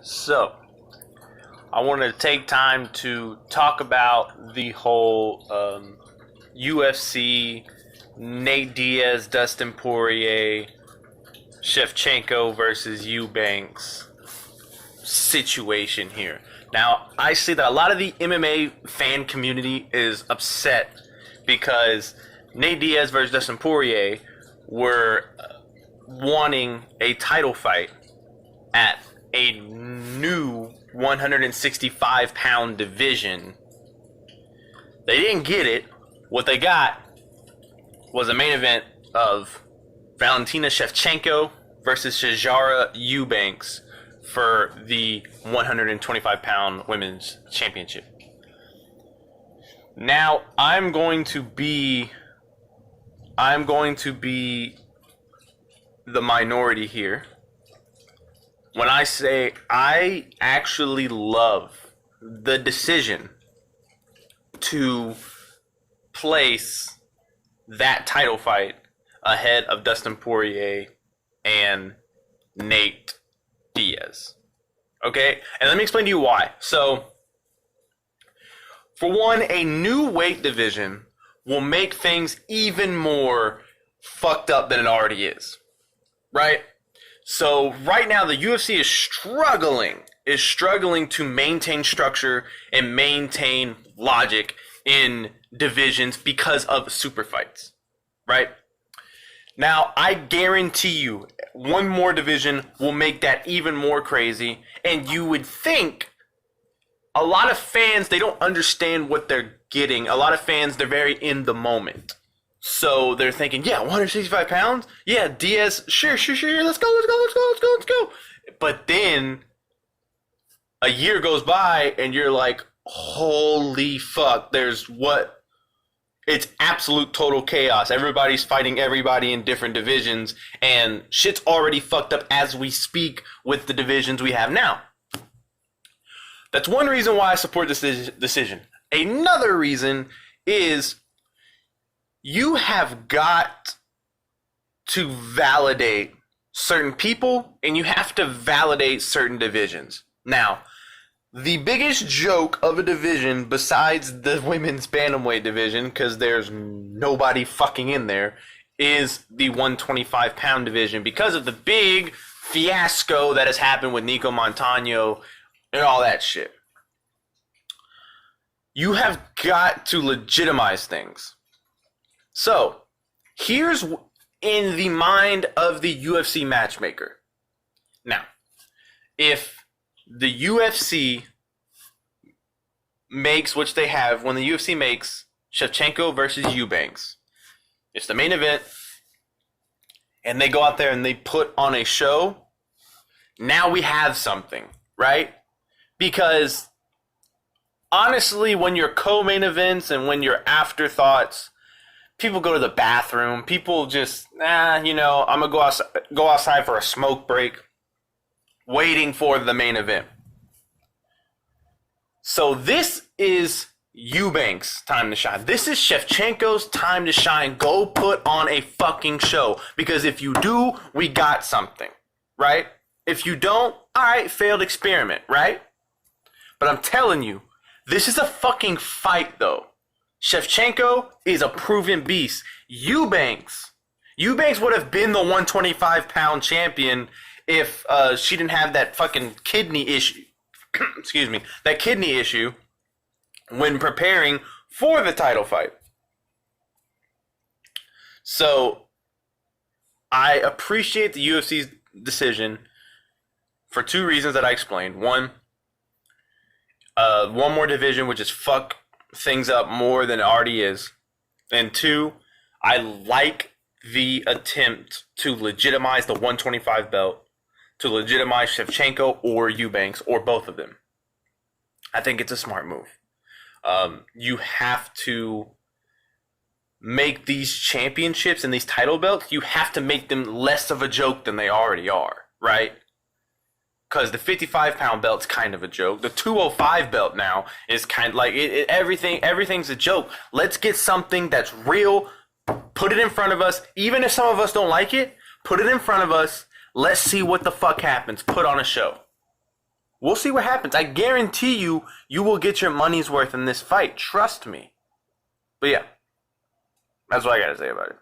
So, I want to take time to talk about the whole UFC, Nate Diaz, Dustin Poirier, Shevchenko versus Eubanks situation here. Now, I see that a lot of the MMA fan community is upset because Nate Diaz versus Dustin Poirier were wanting a title fight at a new 165-pound division. They didn't get it. What they got was a main event of Valentina Shevchenko versus Sijara Eubanks for the 125-pound women's championship. Now, I'm going to be the minority here when I say I actually love the decision to place that title fight ahead of Dustin Poirier and Nate Diaz. Okay? And let me explain to you why. So, for one, a new weight division will make things even more fucked up than it already is. Right? So, right now, the UFC is struggling to maintain structure and maintain logic in divisions because of super fights. Right? Now, I guarantee you, one more division will make that even more crazy. And you would think a lot of fans, they don't understand what they're getting. A lot of fans, they're very in the moment. So they're thinking, yeah, 165 pounds? Yeah, Diaz, sure, let's go. But then a year goes by and you're like, holy fuck, it's absolute total chaos. Everybody's fighting everybody in different divisions, and shit's already fucked up as we speak with the divisions we have now. That's one reason why I support this decision. Another reason is you have got to validate certain people, and you have to validate certain divisions. Now, the biggest joke of a division besides the women's bantamweight division, because there's nobody fucking in there, is the 125-pound division because of the big fiasco that has happened with Nico Montano and all that shit. You have got to legitimize things. So, here's in the mind of the UFC matchmaker. Now, if the UFC makes, which they have, when the UFC makes Shevchenko versus Eubanks, it's the main event, and they go out there and they put on a show, now we have something, right? Because, honestly, when you're co-main events and when you're afterthoughts, people go to the bathroom, people just, I'm going to go outside for a smoke break, waiting for the main event. So this is Eubanks' time to shine. This is Shevchenko's time to shine. Go put on a fucking show. Because if you do, we got something, right? If you don't, alright, failed experiment, right? But I'm telling you, this is a fucking fight, though. Shevchenko is a proven beast. Eubanks would have been the 125-pound champion if she didn't have that fucking kidney issue. Excuse me, that kidney issue when preparing for the title fight. So, I appreciate the UFC's decision for two reasons that I explained. One more division, which is fuck things up more than it already is. And two, I like the attempt to legitimize the 125 belt, to legitimize Shevchenko or Eubanks or both of them. I think it's a smart move. You have to make these championships and these title belts, you have to make them less of a joke than they already are, right? Because the 55-pound belt's kind of a joke. The 205 belt now is kind of like everything's a joke. Let's get something that's real, put it in front of us. Even if some of us don't like it, put it in front of us. Let's see what the fuck happens. Put on a show. We'll see what happens. I guarantee you, you will get your money's worth in this fight. Trust me. But yeah, that's what I got to say about it.